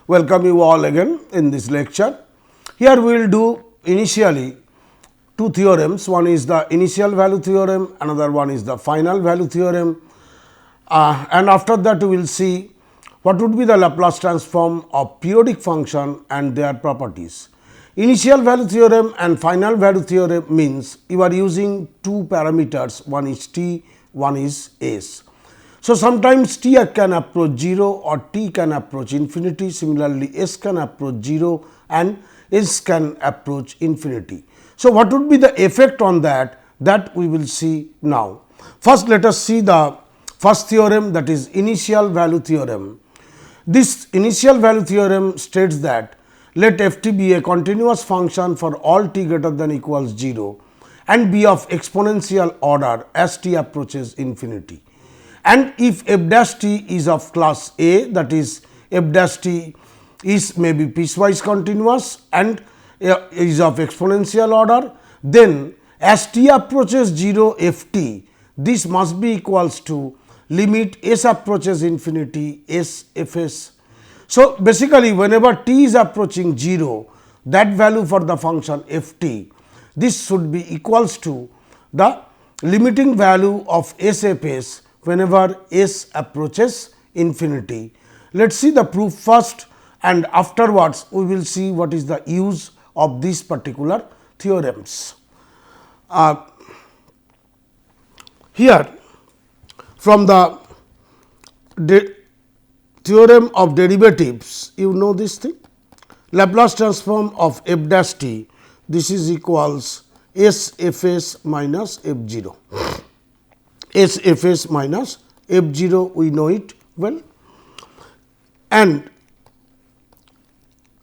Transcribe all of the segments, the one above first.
Welcome you all again in this lecture. Here we will do initially two theorems. One is the initial value theorem, another one is the final value theorem. And after that we will see what would be the Laplace transform of periodic function and their properties. Initial value theorem and final value theorem means you are using two parameters, one is t, one is s. So, sometimes t can approach 0 or t can approach infinity, similarly s can approach 0 and s can approach infinity. So, what would be the effect on that we will see now. First, let us see the first theorem, that is initial value theorem. This initial value theorem states that let f t be a continuous function for all t greater than equals 0 and be of exponential order as t approaches infinity. And if f dash t is of class A, that is f dash t is maybe piecewise continuous and is of exponential order, then as t approaches 0 f t, this must be equals to limit s approaches infinity s f s. So, basically whenever t is approaching 0, that value for the function f t, this should be equals to the limiting value of s f s whenever s approaches infinity. Let us see the proof first and afterwards we will see what is the use of these particular theorems. Here from the theorem of derivatives, you know this thing, Laplace transform of f dash t, this is equals s f s minus f 0. S f s minus f 0, we know it well, and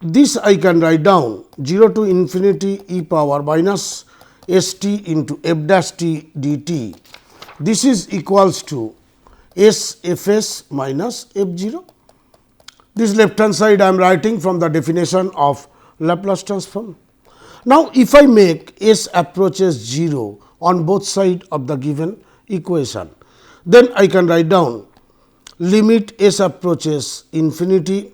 this I can write down 0 to infinity e power minus s t into f dash t dt. This is equals to s f s minus f 0. This left hand side I am writing from the definition of Laplace transform. Now, if I make s approaches 0 on both sides of the given equation, then I can write down limit s approaches infinity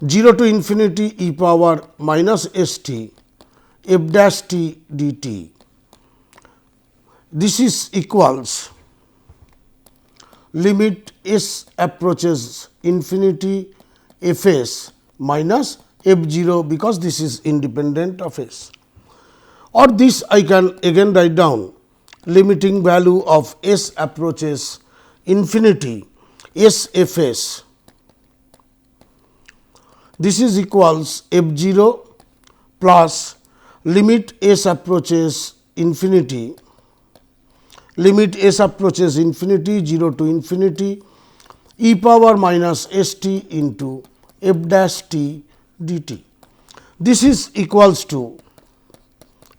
0 to infinity e power minus s t f dash t dt. This is equals limit s approaches infinity f s minus f 0, because this is independent of s, or this I can again write down limiting value of s approaches infinity s f s. This is equals f 0 plus limit s approaches infinity, limit s approaches infinity 0 to infinity e power minus s t into f dash t dt. This is equals to,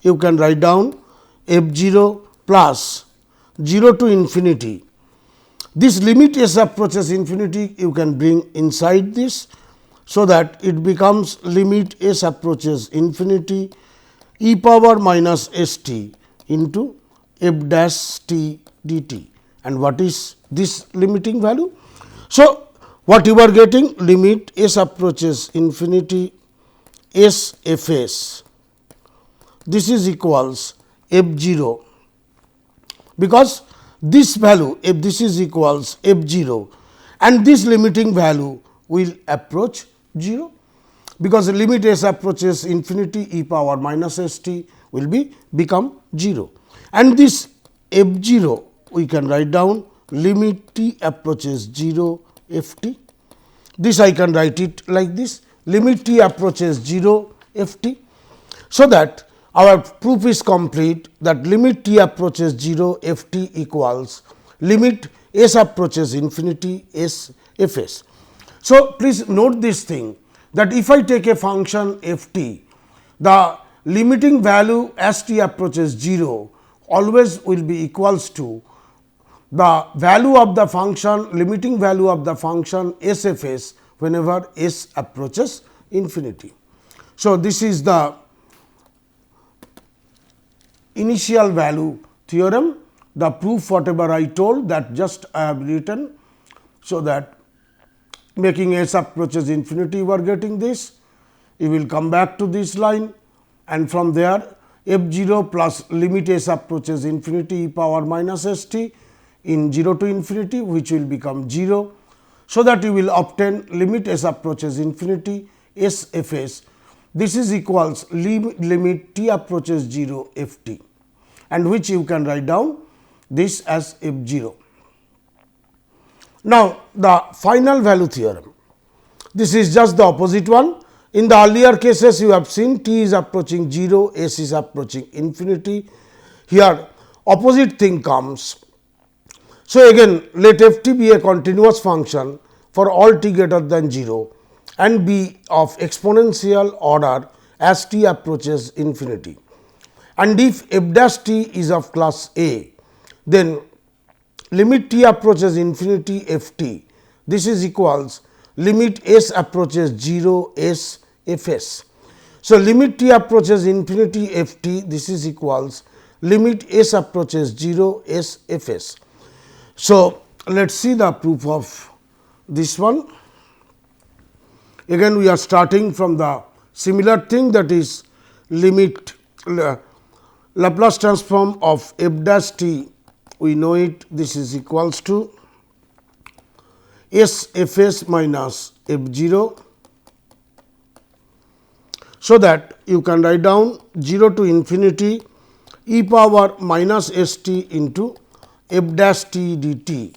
you can write down f 0 plus 0 to infinity. This limit s approaches infinity you can bring inside this, so that it becomes limit s approaches infinity e power minus s t into f dash t dt. And what is this limiting value? So, what you are getting, limit s approaches infinity s f s, this is equals f 0, because this value, if this is equals f 0 and this limiting value will approach 0, because the limit s approaches infinity e power minus s t will become 0, and this f 0 we can write down limit t approaches 0 f t. This I can write it like this, limit t approaches 0 f t. So, that our proof is complete, that limit t approaches 0 f t equals limit s approaches infinity s f s. So, please note this thing, that if I take a function f t, the limiting value as t approaches 0 always will be equals to the value of the function, limiting value of the function s f s whenever s approaches infinity. So, this is the initial value theorem. The proof whatever I told, that just I have written, so that making s approaches infinity, you are getting this. You will come back to this line, and from there f 0 plus limit s approaches infinity e power minus s t in 0 to infinity, which will become 0. So that you will obtain limit s approaches infinity s f s. This is equals limit t approaches 0 f t, and which you can write down this as f 0. Now, the final value theorem, this is just the opposite one. In the earlier cases, you have seen t is approaching 0, s is approaching infinity. Here opposite thing comes. So, again let f t be a continuous function for all t greater than 0 and be of exponential order as t approaches infinity. And if f dash t is of class A, then limit t approaches infinity f t, this is equals limit s approaches 0 s f s. So, limit t approaches infinity f t, this is equals limit s approaches 0 s f s. So, let us see the proof of this one. Again we are starting from the similar thing, that is limit Laplace transform of f dash t, we know it, this is equals to s f s minus f 0. So that you can write down 0 to infinity e power minus s t into f dash t dt.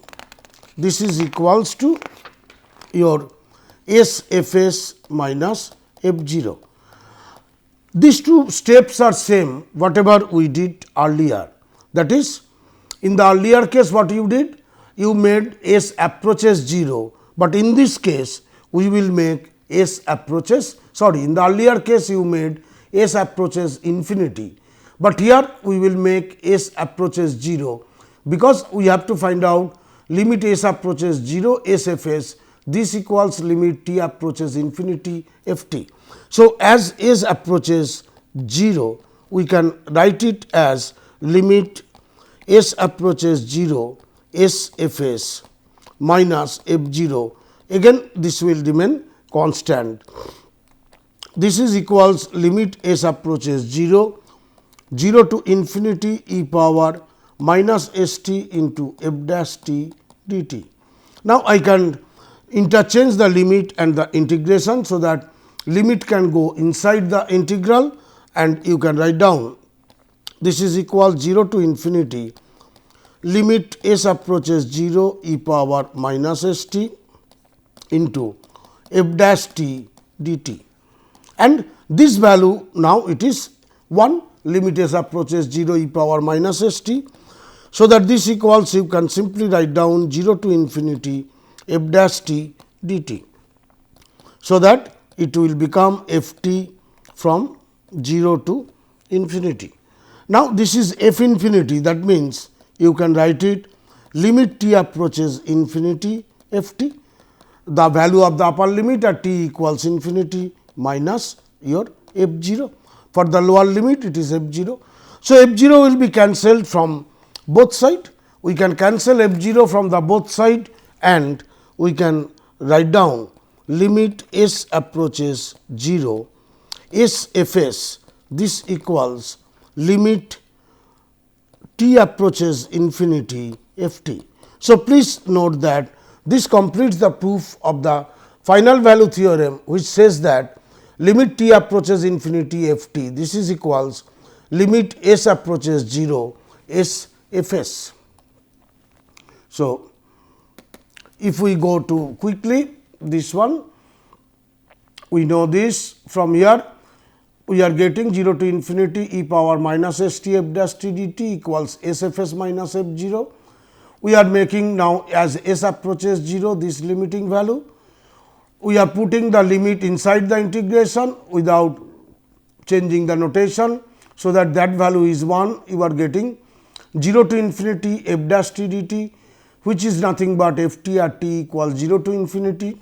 This is equals to your s f s minus f 0. These two steps are same whatever we did earlier. That is, in the earlier case what you did? You made s approaches 0, but in this case we will make s approaches, sorry, in the earlier case you made s approaches infinity, but here we will make s approaches 0, because we have to find out limit s approaches 0 s f s, this equals limit t approaches infinity f t. So, as s approaches 0, we can write it as limit s approaches 0 s f s minus f 0, again this will remain constant. This is equals limit s approaches 0, 0 to infinity e power minus s t into f dash t dt. Now, I can interchange the limit and the integration, so that limit can go inside the integral, and you can write down this is equal 0 to infinity limit s approaches 0 e power minus s t into f dash t dt, and this value now it is 1, limit s approaches 0 e power minus s t. So, that this equals, you can simply write down 0 to infinity f dash t dt. So, that it will become f t from 0 to infinity. Now, this is f infinity, that means you can write it limit t approaches infinity f t, the value of the upper limit at t equals infinity minus your f 0. For the lower limit it is f 0. So, f 0 will be cancelled from both side. We can cancel f 0 from the both side, and we can write down limit s approaches 0 s f s, this equals limit t approaches infinity f t. So, please note that this completes the proof of the final value theorem, which says that limit t approaches infinity f t, this is equals limit s approaches 0 s f s. So, if we go to quickly this one, we know this from here, we are getting 0 to infinity e power minus s t f dash t dt equals s f s minus f 0. We are making now as s approaches 0 this limiting value. We are putting the limit inside the integration without changing the notation. So, that value is 1, you are getting 0 to infinity f dash t dt, which is nothing but f t at t equals 0 to infinity.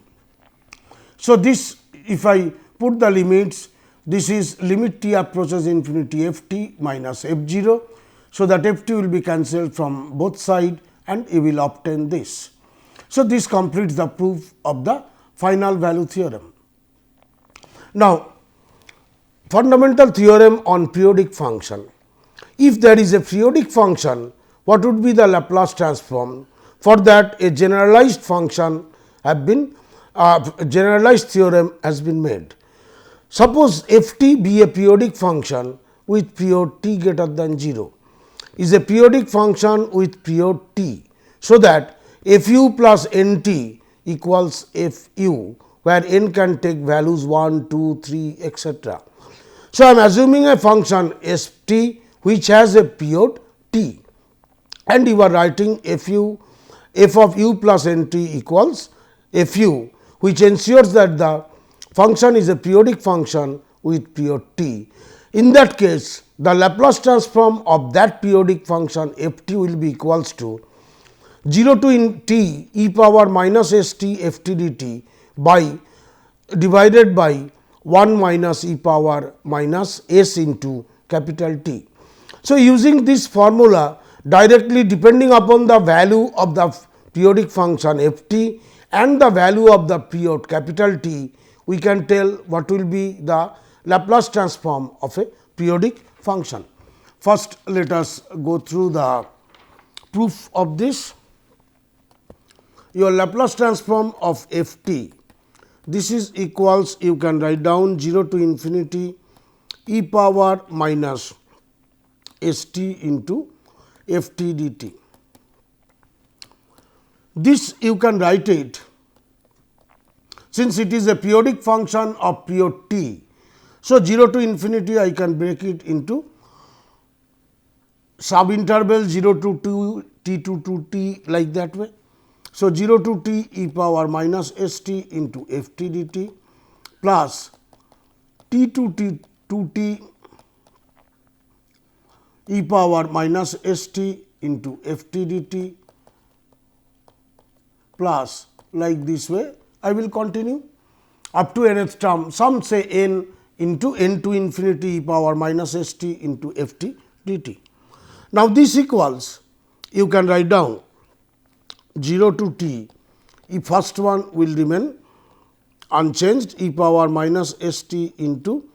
So, this if I put the limits, this is limit t approaches infinity f t minus f 0. So, that f t will be cancelled from both sides, and you will obtain this. So, this completes the proof of the final value theorem. Now, fundamental theorem on periodic function. If there is a periodic function, what would be the Laplace transform? For that, a generalized function have been generalized theorem has been made. Suppose f t be a periodic function with period t greater than 0, is a periodic function with period t. So that f u plus n t equals f u, where n can take values 1, 2, 3, etc. So, I am assuming a function s t which has a period t, and you are writing f of u plus n t equals f u, which ensures that the function is a periodic function with period t. In that case, the Laplace transform of that periodic function f t will be equals to 0 to in t e power minus s t f t d t by divided by 1 minus e power minus s into capital T. So, using this formula directly depending upon the value of the periodic function f t and the value of the period capital T, we can tell what will be the Laplace transform of a periodic function. First, let us go through the proof of this. Your Laplace transform of f t, this is equals, you can write down 0 to infinity e power minus s t into f t d t. This you can write it, since it is a periodic function of period t. So, 0 to infinity I can break it into sub interval 0 to 2 t to 2 t like that way. So, 0 to t e power minus s t into f t d t plus t to t to t e power minus s t into f t d t plus like this way. I will continue up to nth term, some say n into n to infinity e power minus s t into f t dt. Now, this equals, you can write down 0 to t, first one will remain unchanged e power minus s t into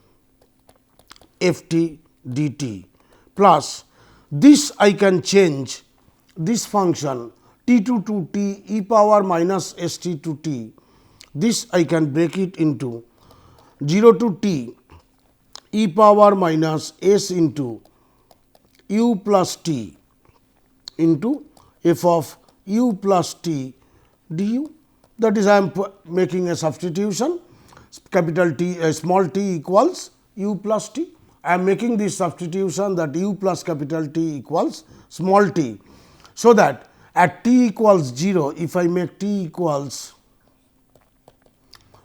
f t dt plus this I can change this function t to 2 t e power minus s t to t, this I can break it into 0 to t e power minus s into u plus t into f of u plus t du, that is I am making a substitution, capital T small t equals u plus t. I am making this substitution that u plus capital T equals small t. So, that at t equals 0, if I make t equals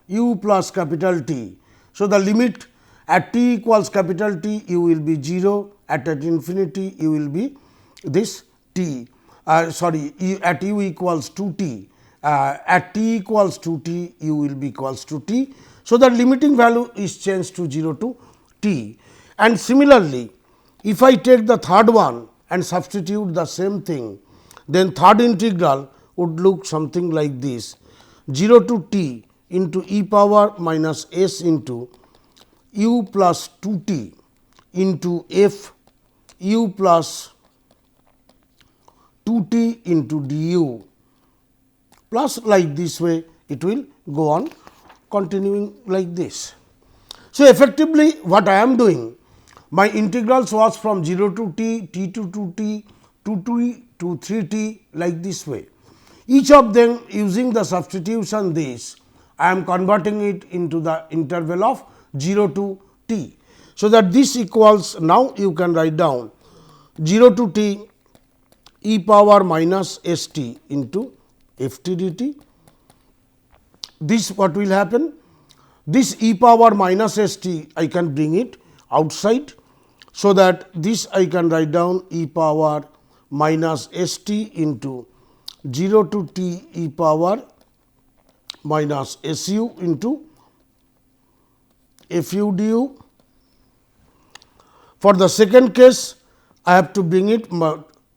u plus capital T. So, the limit at t equals capital T u will be 0, at infinity u will be this t. At u equals 2 t, at t equals 2 t u will be equals to t. So, the limiting value is changed to 0 to t, and similarly if I take the third one and substitute the same thing, then third integral would look something like this, 0 to t into e power minus s into u plus 2 t into f u plus 2 t into du plus like this way it will go on continuing like this. So, effectively what I am doing, my integrals was from 0 to t, t to 2 t, 2 t to 3 t like this way. Each of them using the substitution this, I am converting it into the interval of 0 to t. So, that this equals, now you can write down 0 to t e power minus s t into f t dt. This what will happen? This e power minus s t I can bring it outside. So, that this I can write down e power minus s t into 0 to t e power minus s u into f u du. For the second case, I have to bring it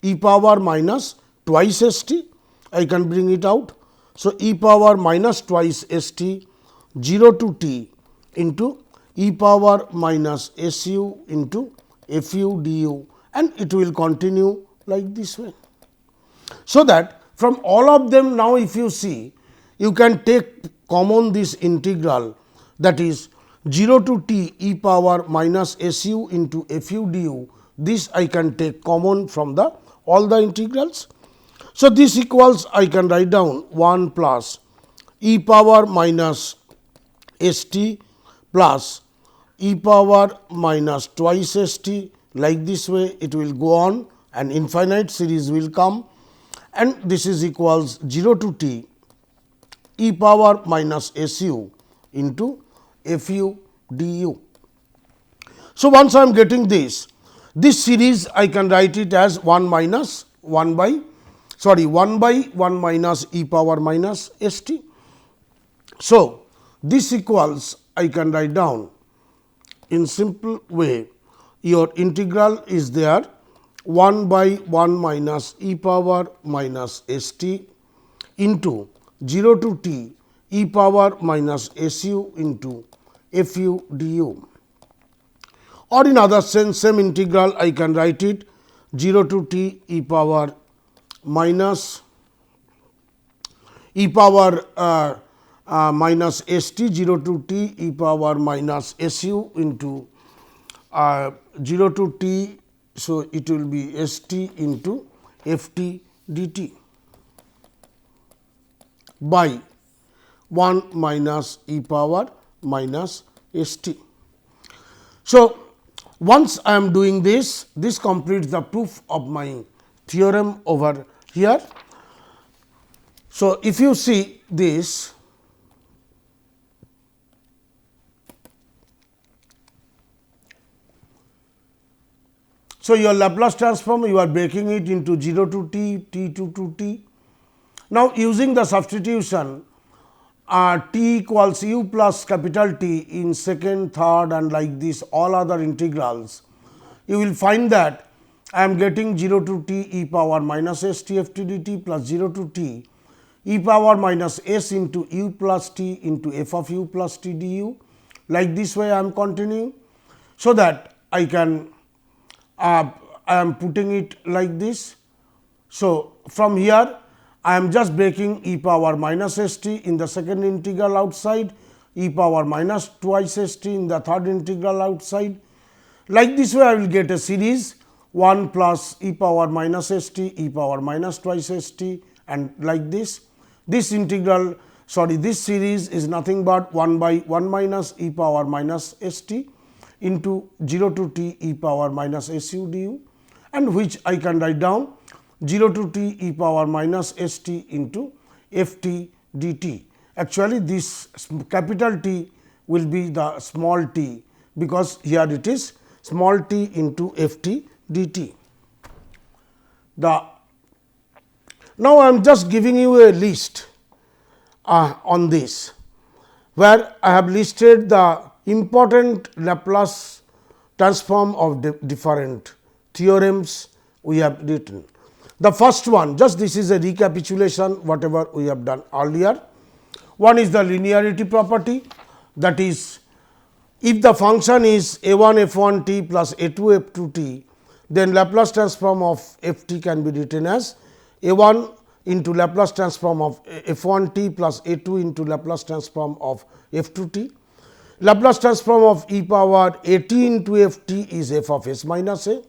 e power minus twice s t, I can bring it out. So, e power minus twice s t 0 to t into e power minus s u into f u du, and it will continue like this way. So, that from all of them now if you see, you can take common this integral, that is 0 to t e power minus s u into f u du. This I can take common from the all the integrals. So, this equals I can write down 1 plus e power minus s t plus e power minus twice s t, like this way it will go on and infinite series will come, and this is equals 0 to t e power minus s u into f u du. So, once I am getting this series I can write it as 1 minus 1 by 1 minus e power minus s t. So, this equals I can write down in simple way, your integral is there 1 by 1 minus e power minus s t into 0 to t e power minus s u into f u du, or in other sense same integral I can write it 0 to t e power minus e power minus s t 0 to t e power minus s u into 0 to t. So, it will be s t into f t dt by 1 minus e power minus s t. So, once I am doing this completes the proof of my theorem over here. So, if you see this, so your Laplace transform you are breaking it into 0 to t, t to t. Now, using the substitution t equals u plus capital T in second, third and like this all other integrals, you will find that I am getting 0 to t e power minus s t f t dt plus 0 to t e power minus s into u plus t into f of u plus t du. Like this way I am continuing, so that I can I am putting it like this. So, from here I am just breaking e power minus s t in the second integral outside, e power minus twice s t in the third integral outside. Like this way I will get a series 1 plus e power minus s t e power minus twice s t, and like this. This integral this series is nothing but 1 by 1 minus e power minus s t into 0 to t e power minus s u du, and which I can write down 0 to t e power minus s t into f t dt. Actually, this capital T will be the small t, because here it is small t into f t dt. Now, I am just giving you a list on this, where I have listed the important Laplace transform of different theorems we have written. The first one, just this is a recapitulation whatever we have done earlier. One is the linearity property, that is, if the function is a1 f1 t plus a2 f2 t, then Laplace transform of f t can be written as a1 into Laplace transform of f1 t plus a2 into Laplace transform of f2 t. Laplace transform of e power a t into f t is f of s minus a.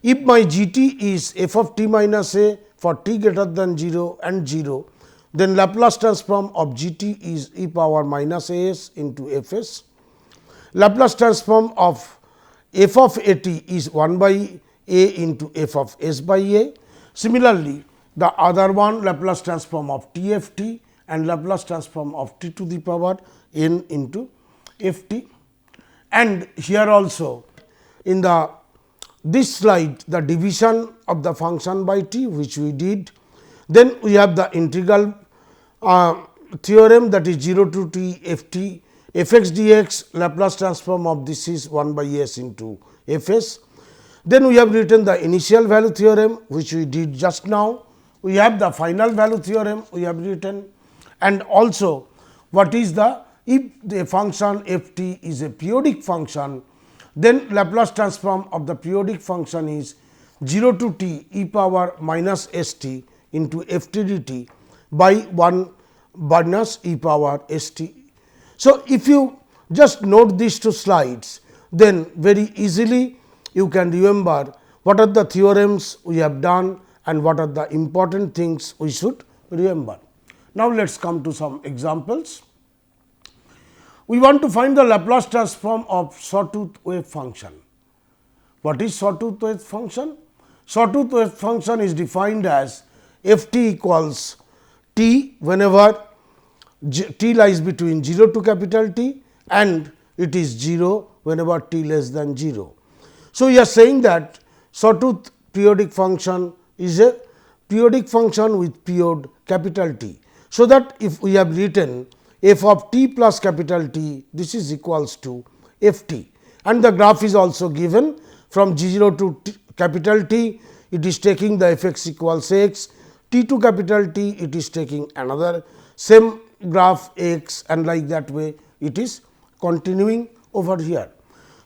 If my g t is f of t minus a for t greater than 0 and 0, then Laplace transform of g t is e power minus a s into f s. Laplace transform of f of a t is 1 by a into f of s by a. Similarly, the other one Laplace transform of t f t and Laplace transform of t to the power n into f t. And here also in this slide the division of the function by t, which we did. Then we have the integral theorem, that is 0 to t f t f x dx, Laplace transform of this is 1 by s into f s. Then we have written the initial value theorem, which we did just now. We have the final value theorem we have written. and also what is the, if the function f t is a periodic function, then Laplace transform of the periodic function is 0 to t e power minus s t into f t dt by 1 minus e power s t. So, if you just note these two slides, then very easily you can remember what are the theorems we have done and what are the important things we should remember. Now, let us come to some examples. We want to find the Laplace transform of sawtooth wave function. What is sawtooth wave function? Sawtooth wave function is defined as f t equals t whenever t lies between 0 to capital T and it is 0 whenever t less than 0. So, we are saying that sawtooth periodic function is a periodic function with period capital T. So, that if we have written f of t plus capital T, this is equals to f t, and the graph is also given from 0 to capital T, it is taking the f x equals x, t to capital T, it is taking another same graph x, and like that way it is continuing over here.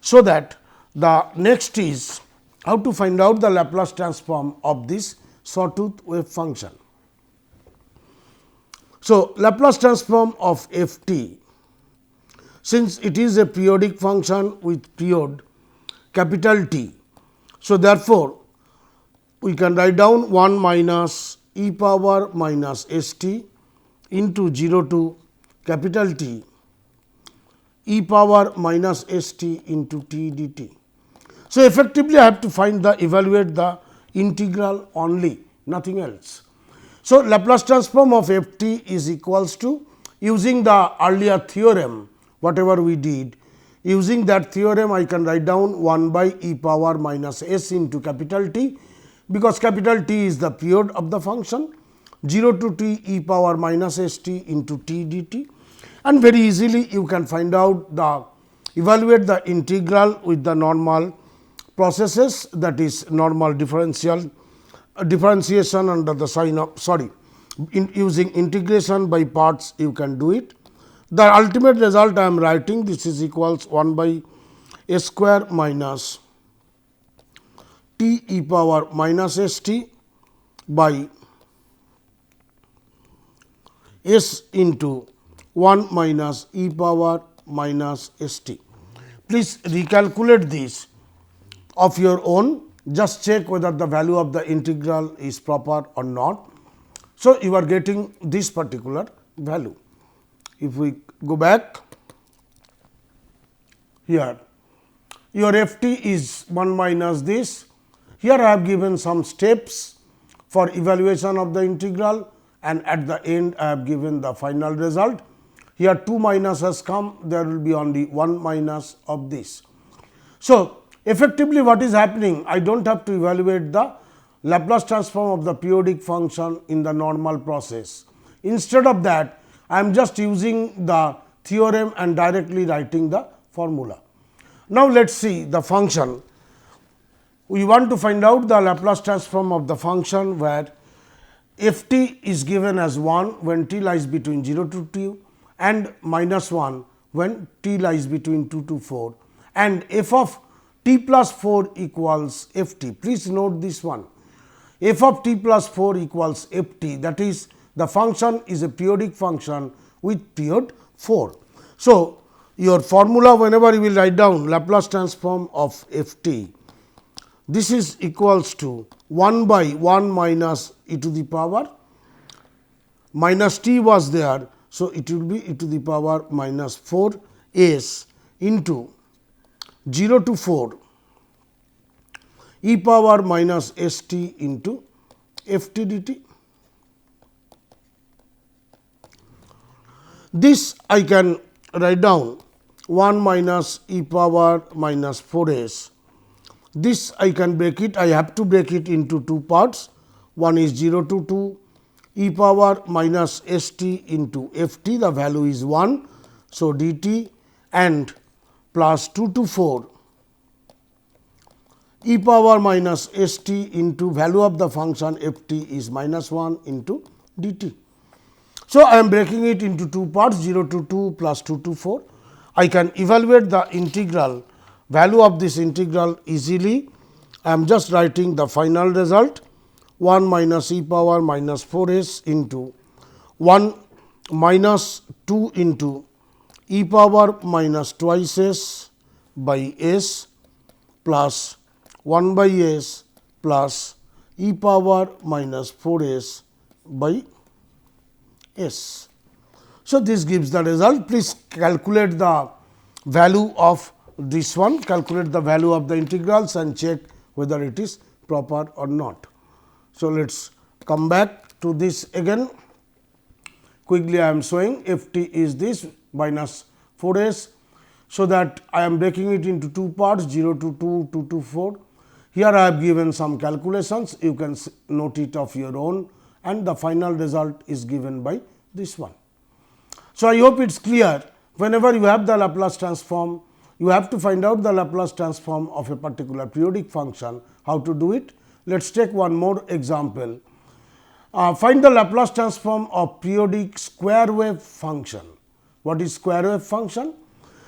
So, that the next is how to find out the Laplace transform of this sawtooth wave function. So, Laplace transform of f t, since it is a periodic function with period capital T. So, therefore, we can write down 1 minus e power minus s t into 0 to capital T e power minus s t into t dt. So, effectively I have to find the evaluate the integral only, nothing else. So, Laplace transform of f t is equals to, using the earlier theorem whatever we did, using that theorem I can write down 1 by e power minus s into capital T, because capital T is the period of the function, 0 to t e power minus s t into t dt, and very easily you can find out the evaluate the integral with the normal processes, that is normal differentiation under the sign of using integration by parts you can do it. The ultimate result I am writing, this is equals 1 by s square minus t e power minus s t by s into 1 minus e power minus s t. Please recalculate this of your own, just check whether the value of the integral is proper or not. So, you are getting this particular value. If we go back here, your f t is 1 minus this. Here I have given some steps for evaluation of the integral, and at the end I have given the final result. Here 2 minus has come, there will be only 1 minus of this. So, effectively what is happening, I do not have to evaluate the Laplace transform of the periodic function in the normal process. Instead of that, I am just using the theorem and directly writing the formula. Now, let us see the function. We want to find out the Laplace transform of the function where f t is given as 1 when t lies between 0 to 2 and minus 1 when t lies between 2 to 4, and f of t plus 4 equals f t. Please note this one, f of t plus 4 equals f t, that is the function is a periodic function with period 4. So, your formula whenever you will write down Laplace transform of f t, this is equals to 1 by 1 minus e to the power minus t was there. So, it will be e to the power minus 4 s into 0 to 4 e power minus s t into f t dt. This I can write down 1 minus e power minus 4 s. This I can break it, I have to break it into two parts. One is 0 to 2 e power minus s t into f t, the value is 1. So, d t and plus 2 to 4 e power minus s t into value of the function f t is minus 1 into d t. So, I am breaking it into two parts 0 to 2 plus 2 to 4. I can evaluate the integral value of this integral easily. I am just writing the final result 1 minus e power minus 4 s into 1 minus 2 into e power minus twice s by s plus 1 by s plus e power minus 4 s by s. So, this gives the result. Please calculate the value of this one, calculate the value of the integrals and check whether it is proper or not. So, let us come back to this again. Quickly I am showing f t is this minus 4 s. So, that I am breaking it into two parts 0 to 2, 2 to 4. Here I have given some calculations, you can note it of your own, and the final result is given by this one. So, I hope it is clear. Whenever you have the Laplace transform, you have to find out the Laplace transform of a particular periodic function. How to do it? Let us take one more example. Find the Laplace transform of periodic square wave function. What is square wave function?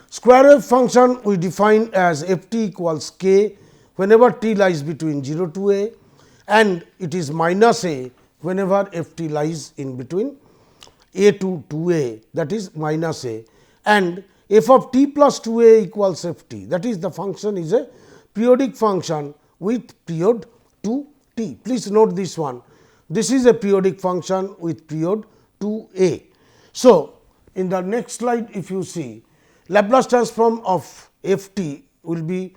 Square wave function we define as f t equals k whenever t lies between 0 to a, and it is minus a whenever f t lies in between a to 2a, that is minus a, and f of t plus 2a equals f t, that is the function is a periodic function with period 2t. Please note this one. This is a periodic function with period 2a. So, in the next slide if you see, Laplace transform of f t will be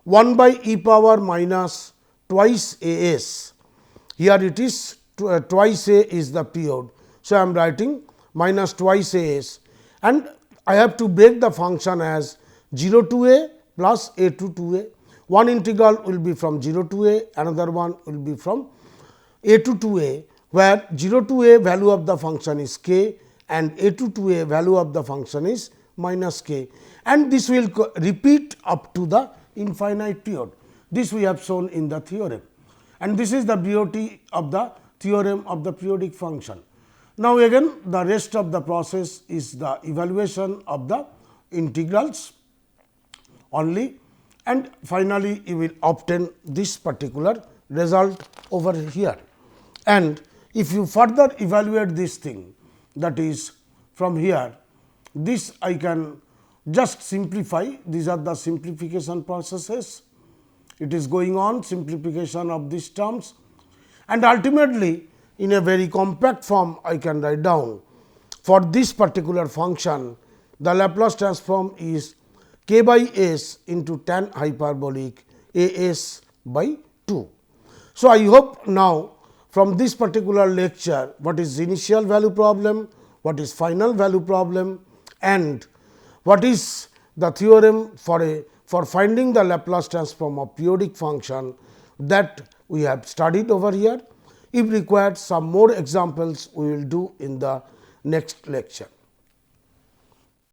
1 by e power minus twice a s. Here it is twice a is the period. So, I am writing minus twice a s, and I have to break the function as 0 to a plus a to 2a. One integral will be from 0 to a, another one will be from a to 2a, where 0 to a value of the function is k and a to 2a value of the function is minus k, and this will repeat up to the infinite period. This we have shown in the theorem, and this is the beauty of the theorem of the periodic function. Now, again the rest of the process is the evaluation of the integrals only, and finally, you will obtain this particular result over here. And if you further evaluate this thing, that is from here, this I can just simplify. These are the simplification processes. It is going on simplification of these terms, and ultimately in a very compact form I can write down for this particular function the Laplace transform is k by s into tan hyperbolic a s by 2. So, I hope now from this particular lecture what is initial value problem, what is final value problem, and what is the theorem for finding the Laplace transform of periodic function, that we have studied over here. If required, some more examples we will do in the next lecture.